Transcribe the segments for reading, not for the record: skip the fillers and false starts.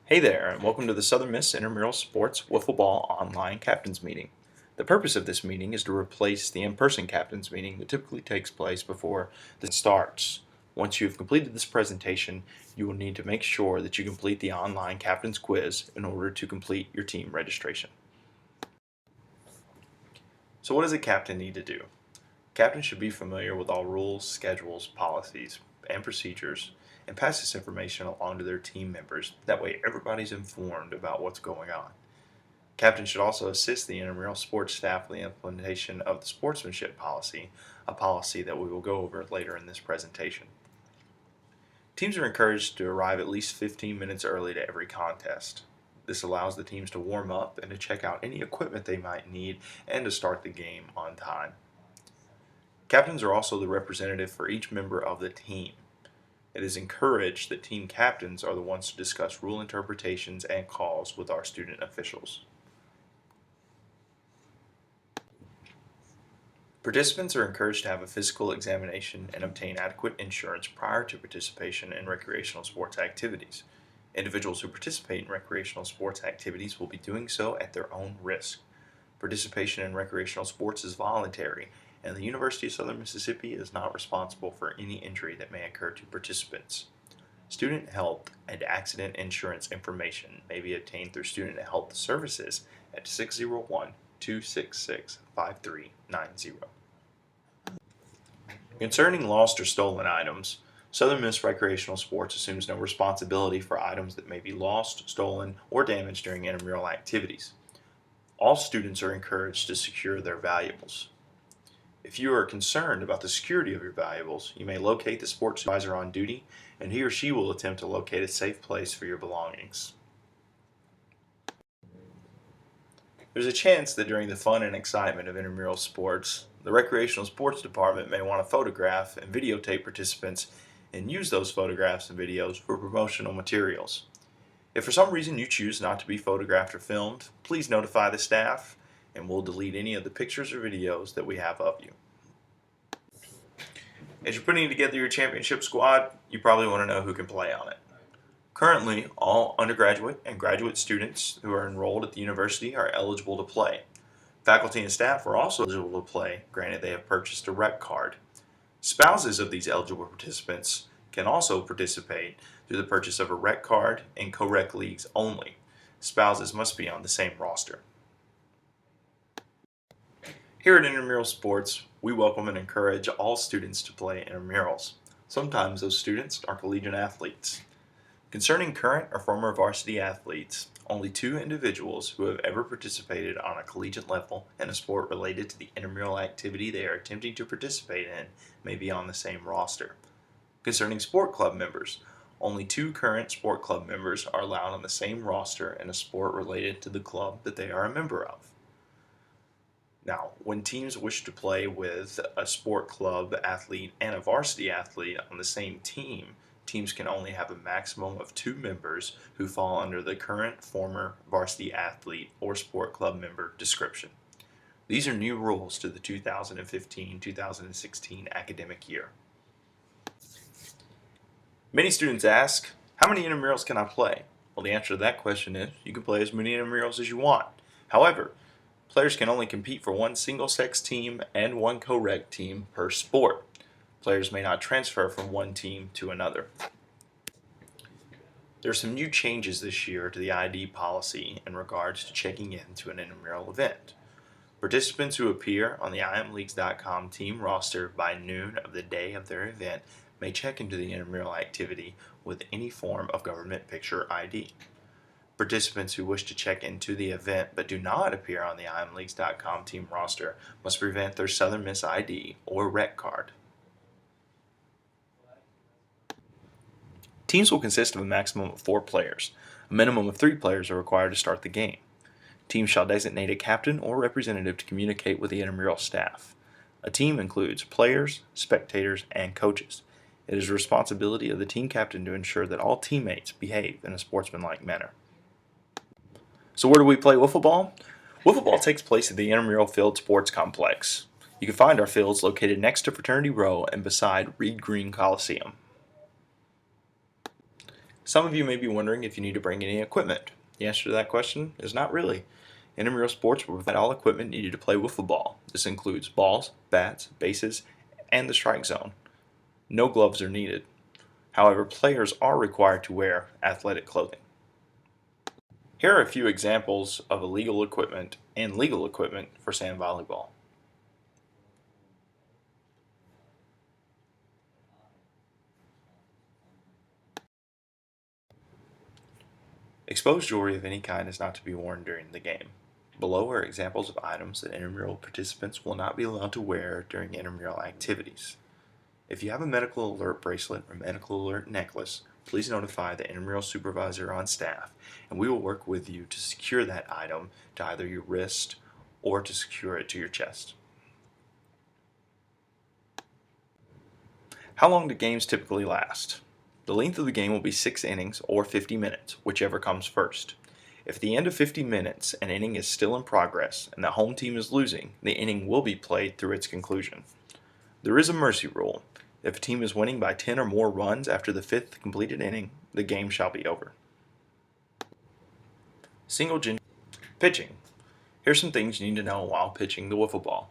Hey there, and welcome to the Southern Miss Intramural Sports Wiffleball Online Captains Meeting. The purpose of this meeting is to replace the in-person captains meeting that typically takes place before the starts. Once you've completed this presentation, you will need to make sure that you complete the online captains quiz in order to complete your team registration. So what does a captain need to do? Captain should be familiar with all rules, schedules, policies, and procedures, and pass this information along to their team members. That way everybody's informed about what's going on. Captain should also assist the intramural sports staff with the implementation of the sportsmanship policy, a policy that we will go over later in this presentation. Teams are encouraged to arrive at least 15 minutes early to every contest. This allows the teams to warm up and to check out any equipment they might need and to start the game on time. Captains are also the representative for each member of the team. It is encouraged that team captains are the ones to discuss rule interpretations and calls with our student officials. Participants are encouraged to have a physical examination and obtain adequate insurance prior to participation in recreational sports activities. Individuals who participate in recreational sports activities will be doing so at their own risk. Participation in recreational sports is voluntary, and the University of Southern Mississippi is not responsible for any injury that may occur to participants. Student health and accident insurance information may be obtained through Student Health Services at 601-266-5390. Concerning lost or stolen items, Southern Miss Recreational Sports assumes no responsibility for items that may be lost, stolen, or damaged during intramural activities. All students are encouraged to secure their valuables. If you are concerned about the security of your valuables, you may locate the sports supervisor on duty, and he or she will attempt to locate a safe place for your belongings. There's a chance that during the fun and excitement of intramural sports, the recreational sports department may want to photograph and videotape participants and use those photographs and videos for promotional materials. If for some reason you choose not to be photographed or filmed, please notify the staff and we'll delete any of the pictures or videos that we have of you. As you're putting together your championship squad, you probably want to know who can play on it. Currently, all undergraduate and graduate students who are enrolled at the university are eligible to play. Faculty and staff are also eligible to play, granted they have purchased a rec card. Spouses of these eligible participants can also participate through the purchase of a rec card in co-rec leagues only. Spouses must be on the same roster. Here at Intramural Sports, we welcome and encourage all students to play intramurals. Sometimes those students are collegiate athletes. Concerning current or former varsity athletes, only 2 individuals who have ever participated on a collegiate level in a sport related to the intramural activity they are attempting to participate in may be on the same roster. Concerning sport club members, only 2 current sport club members are allowed on the same roster in a sport related to the club that they are a member of. Now, when teams wish to play with a sport club athlete and a varsity athlete on the same team, teams can only have a maximum of 2 members who fall under the current, former varsity athlete or sport club member description. These are new rules to the 2015-2016 academic year. Many students ask, how many intramurals can I play? Well, the answer to that question is, you can play as many intramurals as you want. However, players can only compete for one single-sex team and one co-rec team per sport. Players may not transfer from one team to another. There are some new changes this year to the ID policy in regards to checking in to an intramural event. Participants who appear on the imleagues.com team roster by noon of the day of their event may check into the intramural activity with any form of government picture ID. Participants who wish to check into the event but do not appear on the imleagues.com team roster must present their Southern Miss ID or rec card. Teams will consist of a maximum of 4 players. A minimum of 3 players are required to start the game. Teams shall designate a captain or representative to communicate with the intramural staff. A team includes players, spectators, and coaches. It is the responsibility of the team captain to ensure that all teammates behave in a sportsmanlike manner. So where do we play wiffleball? Wiffleball takes place at the Intramural Field Sports Complex. You can find our fields located next to Fraternity Row and beside Reed Green Coliseum. Some of you may be wondering if you need to bring any equipment. The answer to that question is not really. Intramural sports will provide all equipment needed to play wiffle ball. This includes balls, bats, bases, and the strike zone. No gloves are needed. However, players are required to wear athletic clothing. Here are a few examples of illegal equipment and legal equipment for sand volleyball. Exposed jewelry of any kind is not to be worn during the game. Below are examples of items that intramural participants will not be allowed to wear during intramural activities. If you have a medical alert bracelet or medical alert necklace, please notify the intramural supervisor on staff, and we will work with you to secure that item to either your wrist or to secure it to your chest. How long do games typically last? The length of the game will be 6 innings or 50 minutes, whichever comes first. If at the end of 50 minutes an inning is still in progress and the home team is losing, the inning will be played through its conclusion. There is a mercy rule. If a team is winning by 10 or more runs after the 5th completed inning, the game shall be over. Single gin pitching. Here's some things you need to know while pitching the wiffle ball.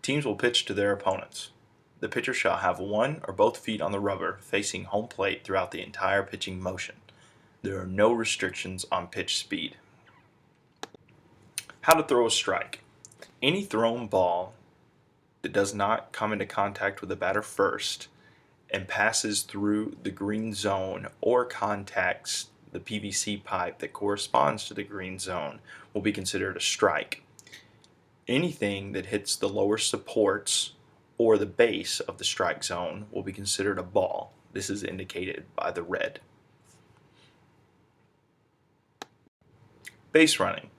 Teams will pitch to their opponents. The pitcher shall have one or both feet on the rubber facing home plate throughout the entire pitching motion. There are no restrictions on pitch speed. How to throw a strike. Any thrown ball that does not come into contact with the batter first and passes through the green zone or contacts the PVC pipe that corresponds to the green zone will be considered a strike. Anything that hits the lower supports or the base of the strike zone will be considered a ball. This is indicated by the red. Base running.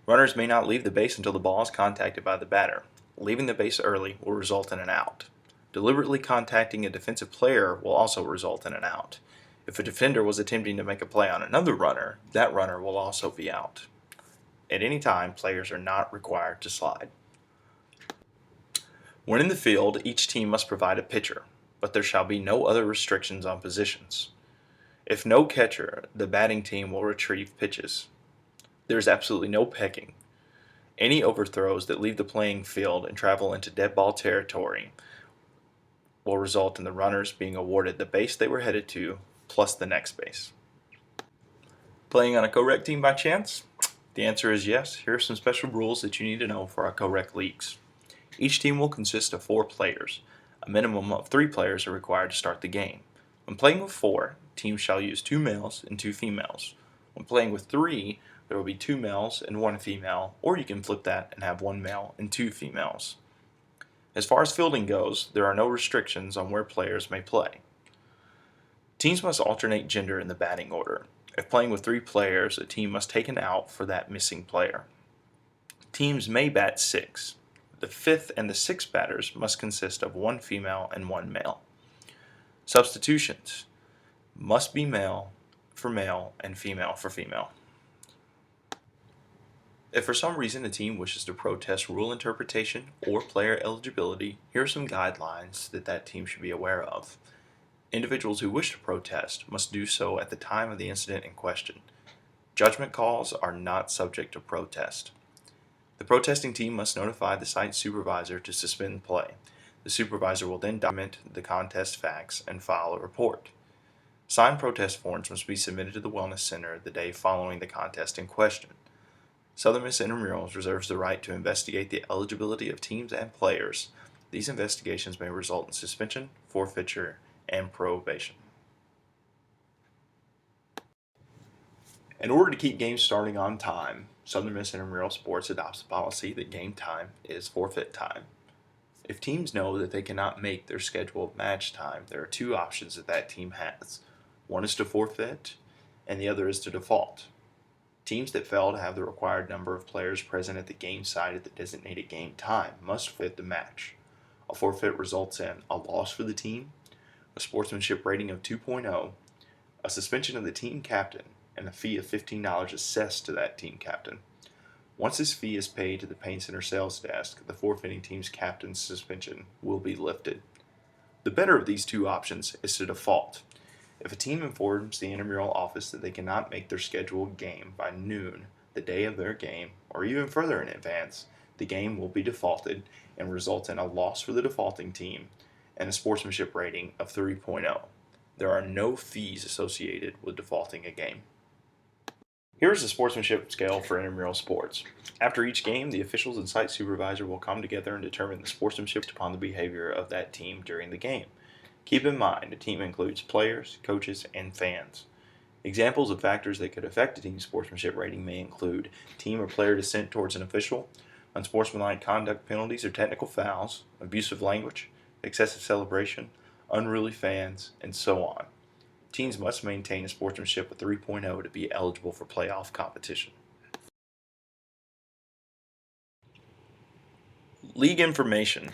Runners may not leave the base until the ball is contacted by the batter. Leaving the base early will result in an out. Deliberately contacting a defensive player will also result in an out. If a defender was attempting to make a play on another runner, that runner will also be out. At any time, players are not required to slide. When in the field, each team must provide a pitcher, but there shall be no other restrictions on positions. If no catcher, the batting team will retrieve pitches. There is absolutely no pecking. Any overthrows that leave the playing field and travel into dead ball territory will result in the runners being awarded the base they were headed to, plus the next base. Playing on a co-rec team by chance? The answer is yes. Here are some special rules that you need to know for our co-rec leagues. Each team will consist of 4 players. A minimum of 3 players are required to start the game. When playing with 4, teams shall use 2 males and 2 females. When playing with 3, there will be 2 males and 1 female, or you can flip that and have 1 male and 2 females. As far as fielding goes, there are no restrictions on where players may play. Teams must alternate gender in the batting order. If playing with 3 players, a team must take an out for that missing player. Teams may bat 6. The 5th and the 6th batters must consist of 1 female and 1 male. Substitutions must be male for male and female for female. If for some reason a team wishes to protest rule interpretation or player eligibility, here are some guidelines that team should be aware of. Individuals who wish to protest must do so at the time of the incident in question. Judgment calls are not subject to protest. The protesting team must notify the site supervisor to suspend play. The supervisor will then document the contest facts and file a report. Signed protest forms must be submitted to the Wellness Center the day following the contest in question. Southern Miss Intramurals reserves the right to investigate the eligibility of teams and players. These investigations may result in suspension, forfeiture, and probation. In order to keep games starting on time, Southern Miss Intramural Sports adopts a policy that game time is forfeit time. If teams know that they cannot make their scheduled match time, there are 2 options that team has. One is to forfeit, and the other is to default. Teams that fail to have the required number of players present at the game site at the designated game time must forfeit the match. A forfeit results in a loss for the team, a sportsmanship rating of 2.0, a suspension of the team captain, and a fee of $15 assessed to that team captain. Once this fee is paid to the Paint Center sales desk, the forfeiting team's captain's suspension will be lifted. The better of these 2 options is to default. If a team informs the intramural office that they cannot make their scheduled game by noon the day of their game, or even further in advance, the game will be defaulted and result in a loss for the defaulting team and a sportsmanship rating of 3.0. There are no fees associated with defaulting a game. Here's the sportsmanship scale for intramural sports. After each game, the officials and site supervisor will come together and determine the sportsmanship upon the behavior of that team during the game. Keep in mind, a team includes players, coaches, and fans. Examples of factors that could affect a team's sportsmanship rating may include team or player dissent towards an official, unsportsmanlike conduct penalties or technical fouls, abusive language, excessive celebration, unruly fans, and so on. Teams must maintain a sportsmanship of 3.0 to be eligible for playoff competition. League information.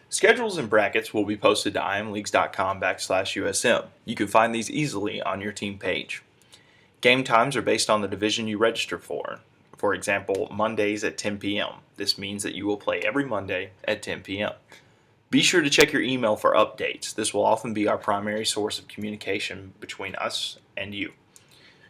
Schedules and brackets will be posted to imleagues.com/USM. You can find these easily on your team page. Game times are based on the division you register for. For example, Mondays at 10 p.m. This means that you will play every Monday at 10 p.m. Be sure to check your email for updates. This will often be our primary source of communication between us and you.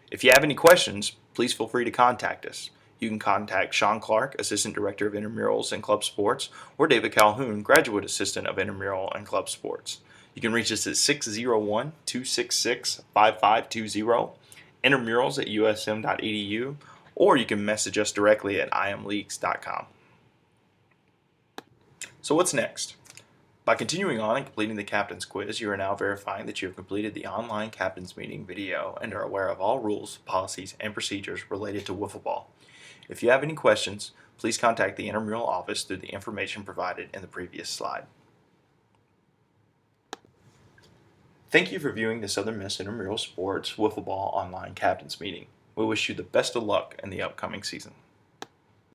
If you have any questions, please feel free to contact us. You can contact Sean Clark, Assistant Director of Intramurals and Club Sports, or David Calhoun, Graduate Assistant of Intramural and Club Sports. You can reach us at 601-266-5520, intramurals@usm.edu, or you can message us directly at imleagues.com. So what's next? By continuing on and completing the Captain's Quiz, you are now verifying that you have completed the online Captain's Meeting video and are aware of all rules, policies, and procedures related to Wiffleball. If you have any questions, please contact the intramural office through the information provided in the previous slide. Thank you for viewing the Southern Miss Intramural Sports Wiffleball online Captain's Meeting. We wish you the best of luck in the upcoming season.